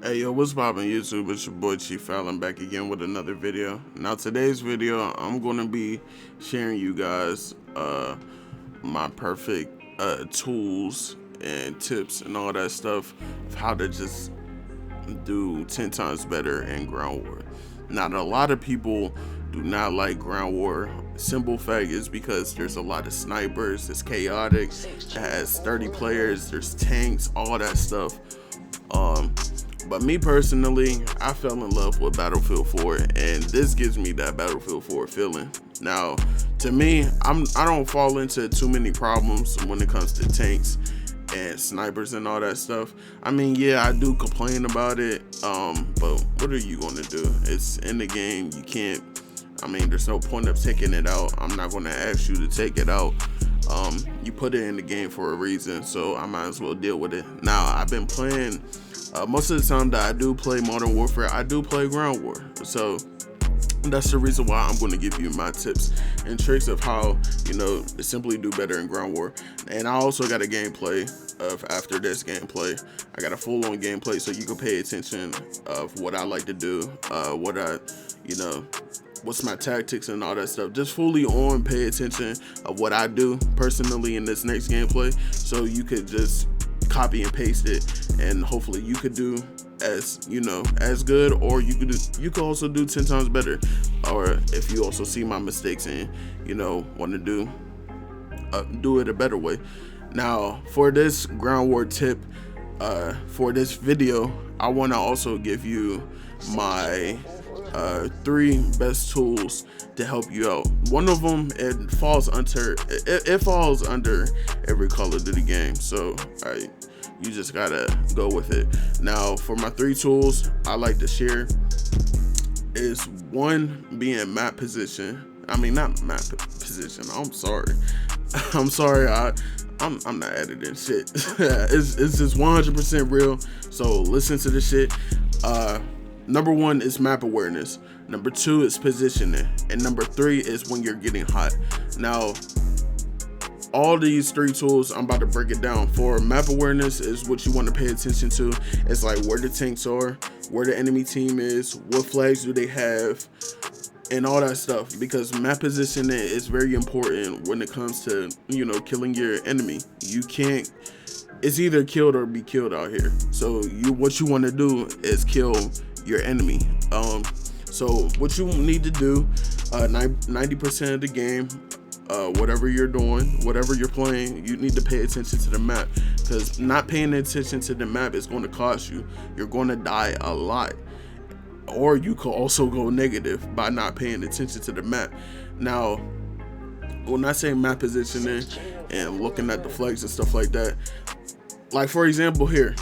Hey yo, what's poppin' YouTube? It's your boy Chief Allen back again with another video. Now today's video, I'm gonna be sharing you guys my perfect tools and tips and all that stuff of how to just do 10 times better in ground war. Now a lot of people do not like ground war. Simple fact is because there's a lot of snipers, it's chaotic, it has 30 players, there's tanks, all that stuff. But me personally, I fell in love with Battlefield 4, and this gives me that Battlefield 4 feeling. Now, to me, I don't fall into too many problems when it comes to tanks and snipers and all that stuff. I mean, yeah, I do complain about it, but what are you gonna do? It's in the game. You can't. I mean, there's no point of taking it out. I'm not gonna ask you to take it out. You put it in the game for a reason, so I might as well deal with it. Now, I've been playing. Most of the time that I do play Modern Warfare, I do play Ground War. So that's the reason why I'm going to give you my tips and tricks of how, simply do better in Ground War. And I also got a gameplay of after this gameplay. I got a full-on gameplay so you can pay attention of what I like to do, what's my tactics and all that stuff. Just fully on pay attention of what I do personally in this next gameplay, so you could just copy and paste it, and hopefully you could do as good, or you could also do 10 times better. Or if you also see my mistakes and want to do it a better way. Now for this ground war tip, for this video, I want to also give you my 3 best tools to help you out. One of them, it falls under every Call of Duty game, so you just gotta go with it. Now for my 3 tools I like to share is one being map position. I mean, not map position, I'm sorry I'm not editing shit. it's just 100% real, so listen to this shit. Number 1 is map awareness. Number 2 is positioning. And number 3 is when you're getting hot. Now, all these 3 tools, I'm about to break it down. For map awareness is what you want to pay attention to. It's like where the tanks are, where the enemy team is, what flags do they have, and all that stuff. Because map positioning is very important when it comes to, killing your enemy. You can't, it's either killed or be killed out here. So what you want to do is kill your enemy. So what you need to do, 90% of the game, whatever you're doing, whatever you're playing, you need to pay attention to the map, because not paying attention to the map is going to cost you. You're going to die a lot, or you could also go negative by not paying attention to the map. Now, when I say map positioning and looking at the flags and stuff like that, like for example here,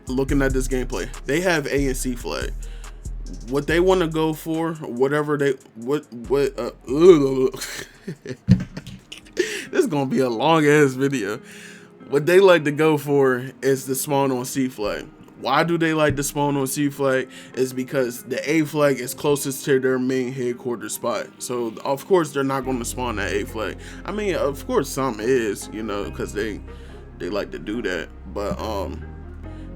looking at this gameplay, they have A and C flag. What they want to go for, whatever they this is gonna be a long ass video. What they like to go for is the spawn on C flag. Why do they like the spawn on C flag? Is because the A flag is closest to their main headquarters spot. So of course they're not going to spawn that A flag. I mean, of course some is, because they like to do that, but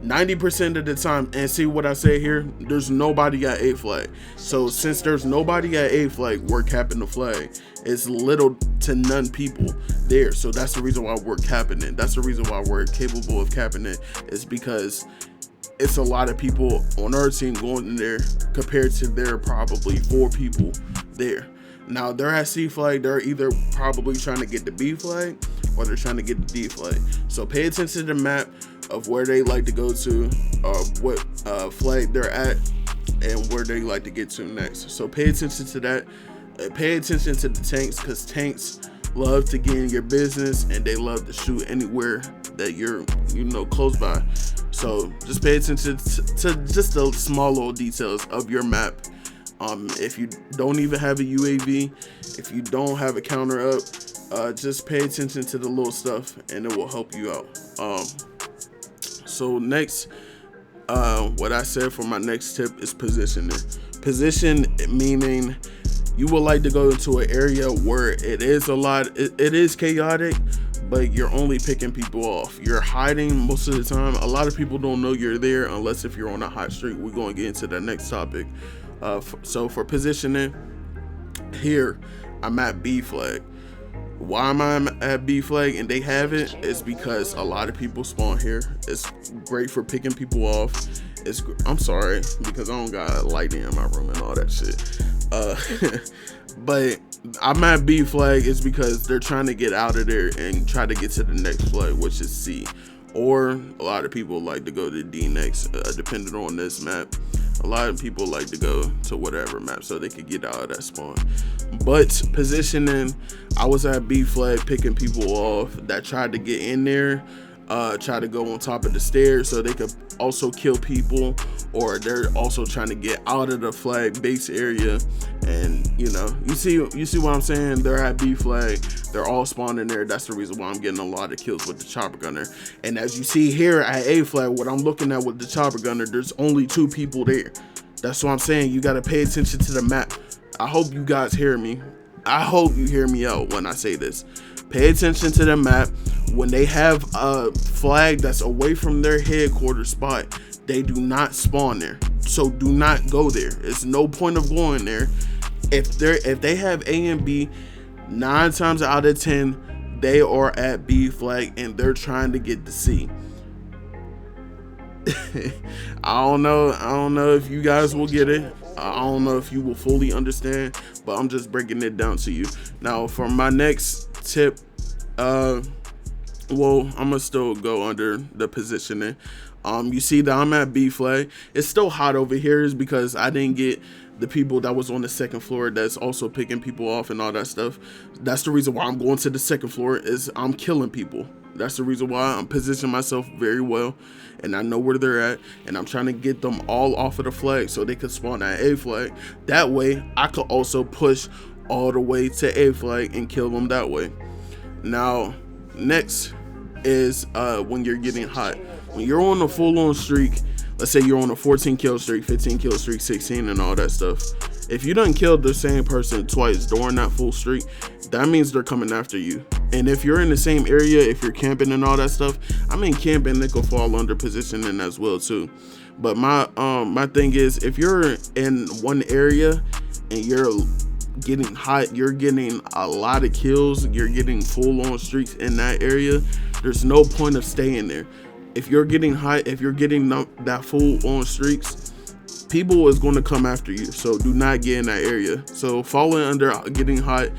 90% of the time, and see what I say here, there's nobody at A flag. So since there's nobody at A flag, we're capping the flag. It's little to none people there. So that's the reason why we're capping it. That's the reason why we're capable of capping it, is because it's a lot of people on our team going in there compared to there probably 4 people there. Now they're at C flag, they're either probably trying to get the B flag or they're trying to get the D flag. So pay attention to the map of where they like to go to, what flag they're at, and where they like to get to next. So pay attention to that. Pay attention to the tanks, because tanks love to get in your business and they love to shoot anywhere that you're close by. So just pay attention to just the small little details of your map. If you don't even have a UAV, if you don't have a counter up, just pay attention to the little stuff and it will help you out. So next, what I said for my next tip is positioning. Position meaning you would like to go into an area where it is chaotic, but you're only picking people off. You're hiding most of the time. A lot of people don't know you're there unless if you're on a hot streak. We're going to get into the next topic. So for positioning, here I'm at B flag. Why am I at B flag and they have it? It's because a lot of people spawn here. It's great for picking people off. I'm sorry because I don't got lighting in my room and all that shit. But I'm at B flag is because they're trying to get out of there and try to get to the next flag, which is C. Or a lot of people like to go to D next, depending on this map. A lot of people like to go to whatever map so they could get out of that spawn. But positioning, I was at B flag picking people off that tried to get in there, try to go on top of the stairs so they could also kill people, or they're also trying to get out of the flag base area. And you see what I'm saying? They're at B flag, they're all spawning there. That's the reason why I'm getting a lot of kills with the chopper gunner. And as you see here at A flag, what I'm looking at with the chopper gunner, there's only 2 people there. That's what I'm saying. You got to pay attention to the map. I hope you guys hear me. I hope you hear me out when I say this. Pay attention to the map. When they have a flag that's away from their headquarters spot, they do not spawn there. So do not go there. It's no point of going there. If they have A and B, 9 times out of 10, they are at B flag and they're trying to get the C. I don't know if you guys will get it. I don't know if you will fully understand, but I'm just breaking it down to you. Now for my next tip, well, I'm gonna still go under the positioning. You see that I'm at B flag. It's still hot over here is because I didn't get the people that was on the second floor that's also picking people off and all that stuff. That's the reason why I'm going to the second floor, is I'm killing people. That's the reason why I'm positioning myself very well, and I know where they're at, and I'm trying to get them all off of the flag so they could spawn at A flag. That way I could also push all the way to A flag and kill them that way. Now next is when you're getting hot. When you're on a full-on streak, let's say you're on a 14 kill streak, 15 kill streak, 16 and all that stuff. If you done killed the same person twice during that full streak, that means they're coming after you. And if you're in the same area, if you're camping and all that stuff, I mean camping, they could fall under positioning as well too. But my thing is, if you're in one area and you're getting hot, you're getting a lot of kills, you're getting full-on streaks in that area, there's no point of staying there. If you're getting hot, if you're getting that full-on streaks, people is going to come after you. So do not get in that area. So falling under getting hot,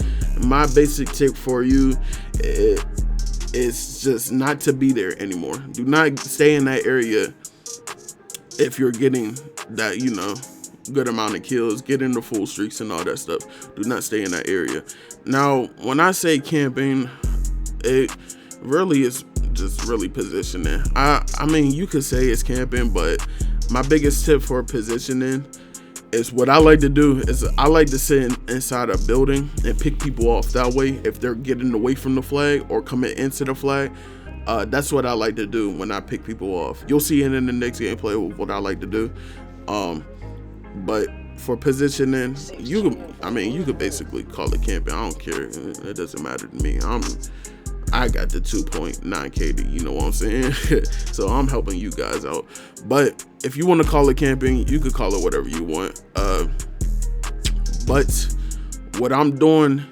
my basic tip for you is just not to be there anymore. Do not stay in that area if you're getting that, good amount of kills, getting the full streaks and all that stuff. Do not stay in that area. Now, when I say camping, it really is just really positioning. I mean, you could say it's camping, but my biggest tip for positioning is, what I like to do is I like to sit inside a building and pick people off. That way, if they're getting away from the flag or coming into the flag, that's what I like to do when I pick people off. You'll see it in the next gameplay with what I like to do. But for positioning, you could basically call it camping. I don't care. It doesn't matter to me. I got the 2.9 KD, you know what I'm saying? So I'm helping you guys out. But if you want to call it camping, you could call it whatever you want. But what I'm doing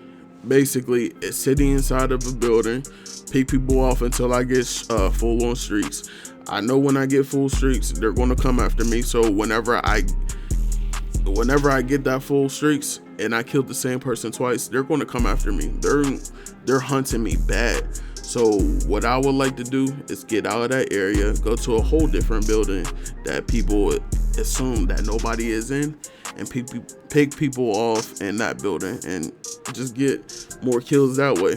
basically is sitting inside of a building, pick people off until I get full on streaks. I know when I get full streaks, they're going to come after me. So whenever I get that full streaks and I kill the same person twice, they're going to come after me. They're hunting me bad. So what I would like to do is get out of that area, go to a whole different building that people assume that nobody is in, and pick people off in that building and just get more kills that way.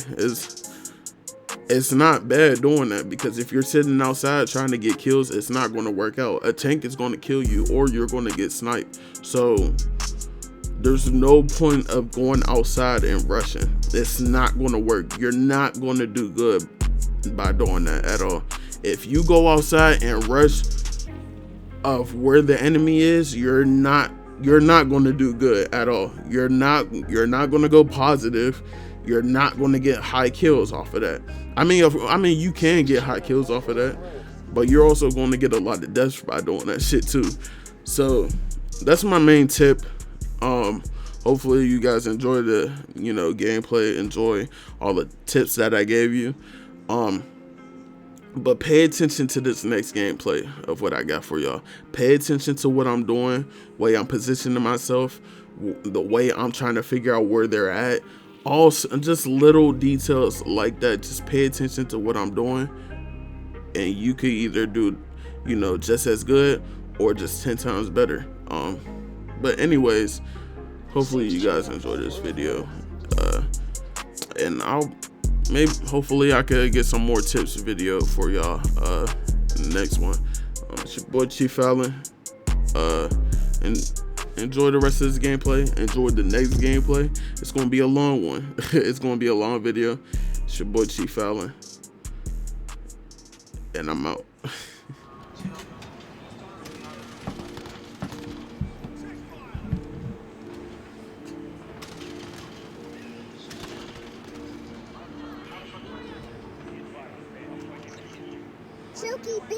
It's not bad doing that, because if you're sitting outside trying to get kills, it's not going to work out. A tank is going to kill you, or you're going to get sniped. So there's no point of going outside and rushing. It's not going to work. You're not going to do good by doing that at all. If you go outside and rush of where the enemy is, you're not going to do good at all. You're not going to go positive. you're not going to get high kills off of that. I mean, you can get high kills off of that, but you're also going to get a lot of deaths by doing that shit too. So that's my main tip. Hopefully you guys enjoy the gameplay, enjoy all the tips that I gave you. But pay attention to this next gameplay of what I got for y'all. Pay attention to what I'm doing, way I'm positioning myself, the way I'm trying to figure out where they're at. Also, just little details like that. Just pay attention to what I'm doing, and you could either do, just as good or just 10 times better. But anyways, hopefully you guys enjoyed this video, and hopefully I could get some more tips video for y'all in the next one. It's your boy Chief Fallon, and enjoy the rest of this gameplay. Enjoy the next gameplay. It's gonna be a long one. It's gonna be a long video. It's your boy Chief Fallon, and I'm out. Silky B.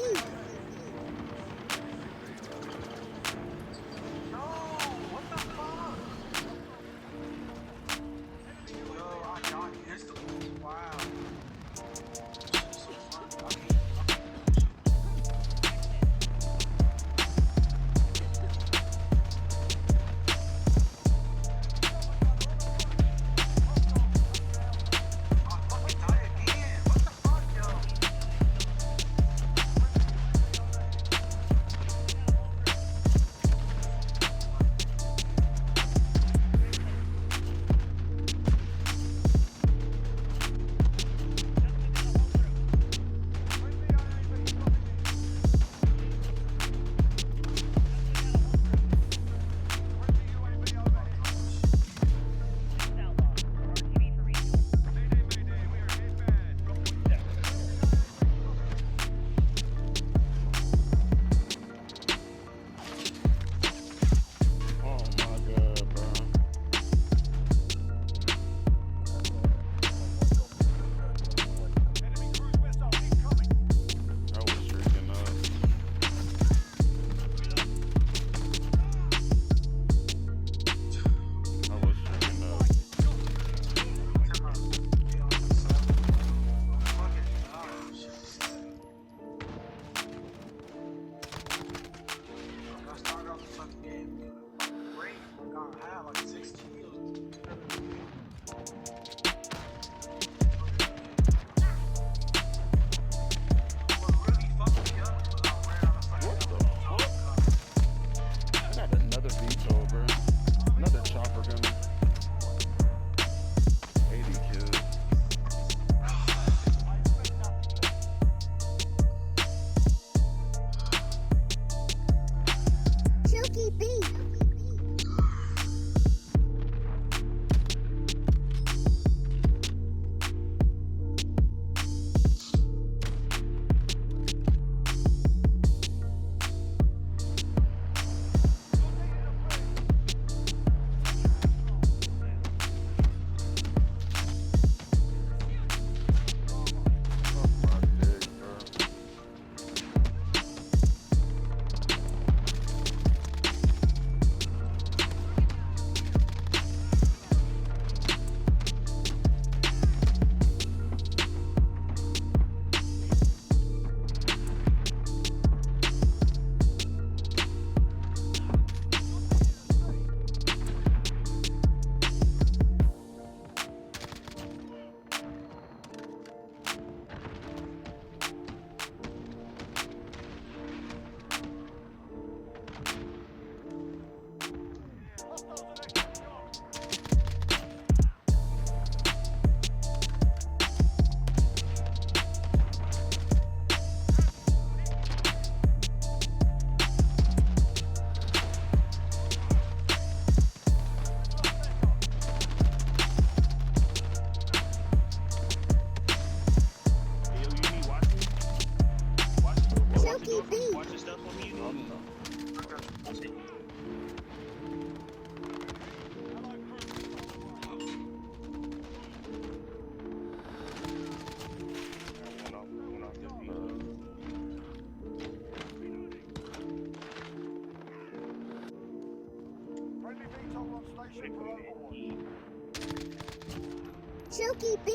Chooky B.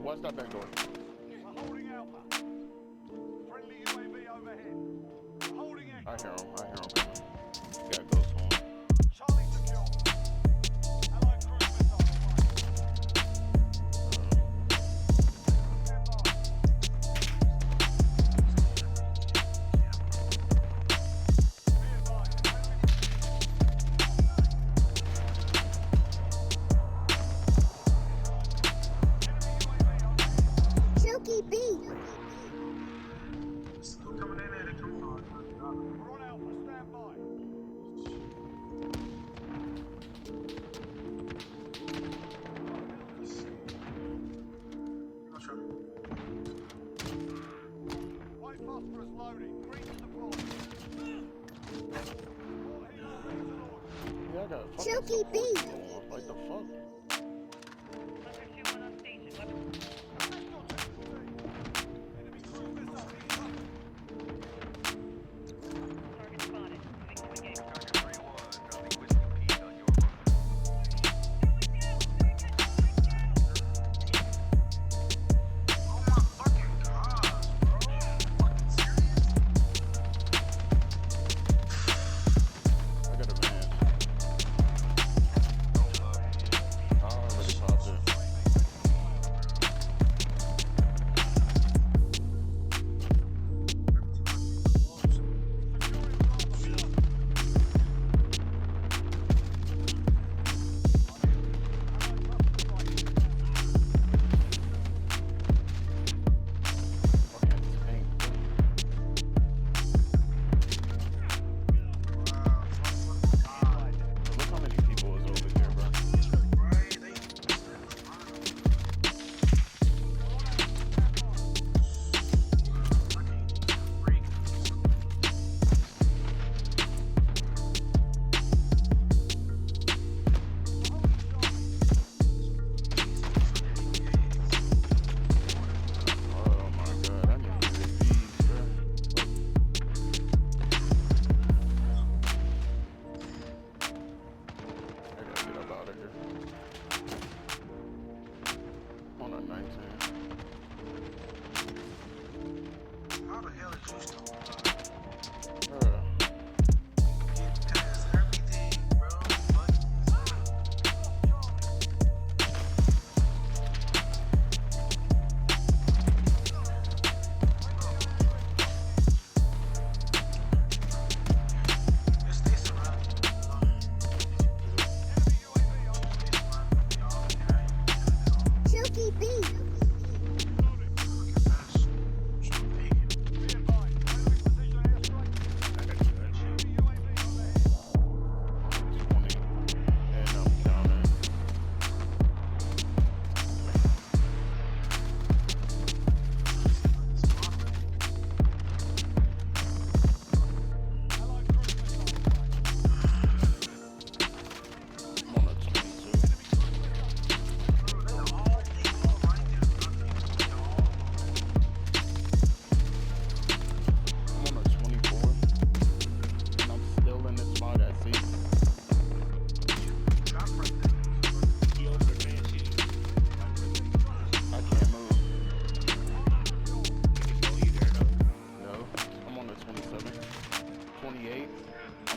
Watch that back door. Holding Alpha. Friendly UAV overhead. Holding Echo. I hear him coming. Gotta go soon. Charlie secure. Allied cruise missile Chooky B. We're on Alpha, stand by. White phosphorus loading. Green to deploy. Yeah, I got a Chooky B. Like the fuck? Enemy cruise missile heating up. Target spotted. Moving to engage. Target 3-1, dropping whiskey Pete on your mark. Oh my fucking god, bro. Fucking serious? I got a van. I already popped it.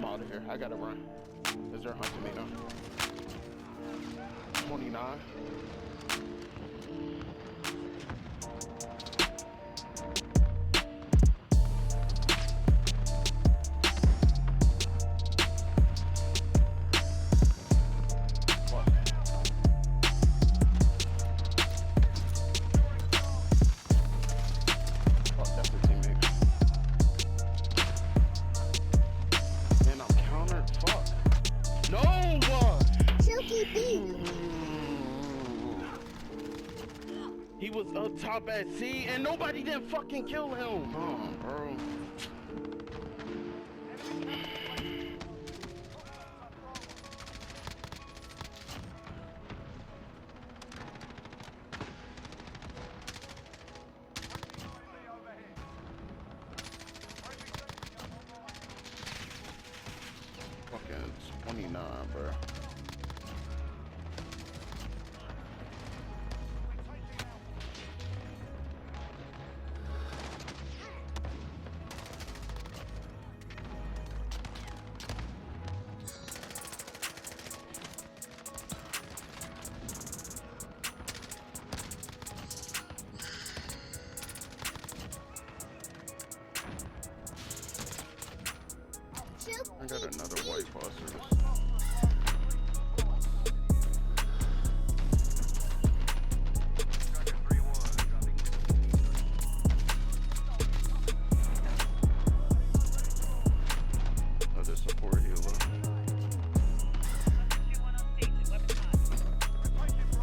I'm out of here. I gotta run. Cause they're hunting me now. 29. He was up top at C and nobody didn't fucking kill him. Come on, bro. Fucking 29, bro. I got another white phosphorus. Another support healer. 2-1 on station. Weapons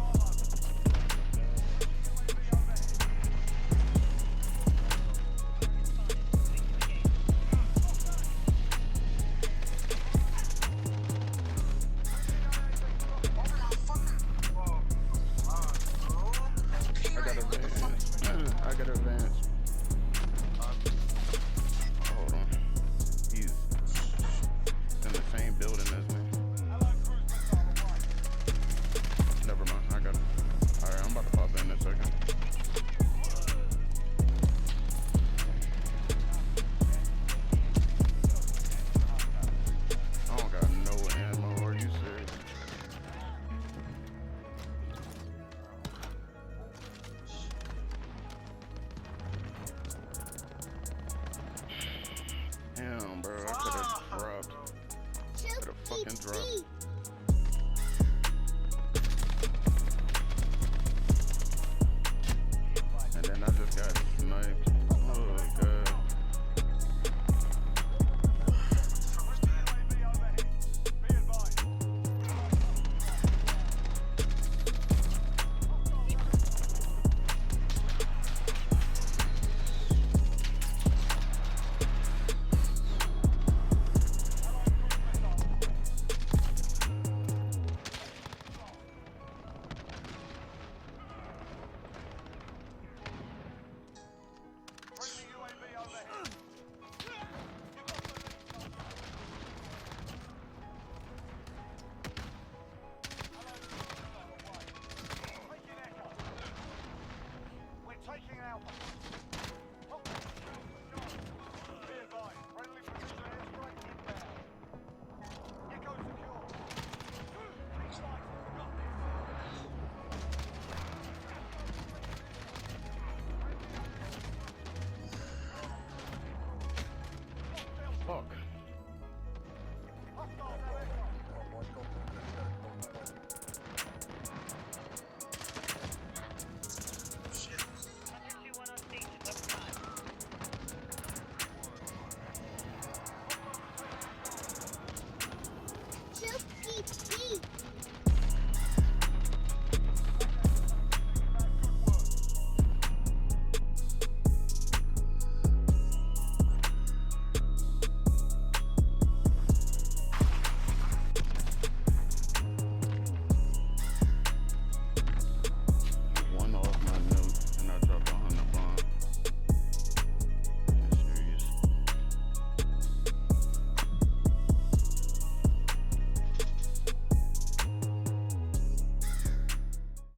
hot. I got advance. Hold on. He's in the same building as me. Never mind. I got it. Alright, I'm about to pop in a second. I don't got no ammo. Are you serious? Damn, bro, I could've dropped. Could've fucking dropped.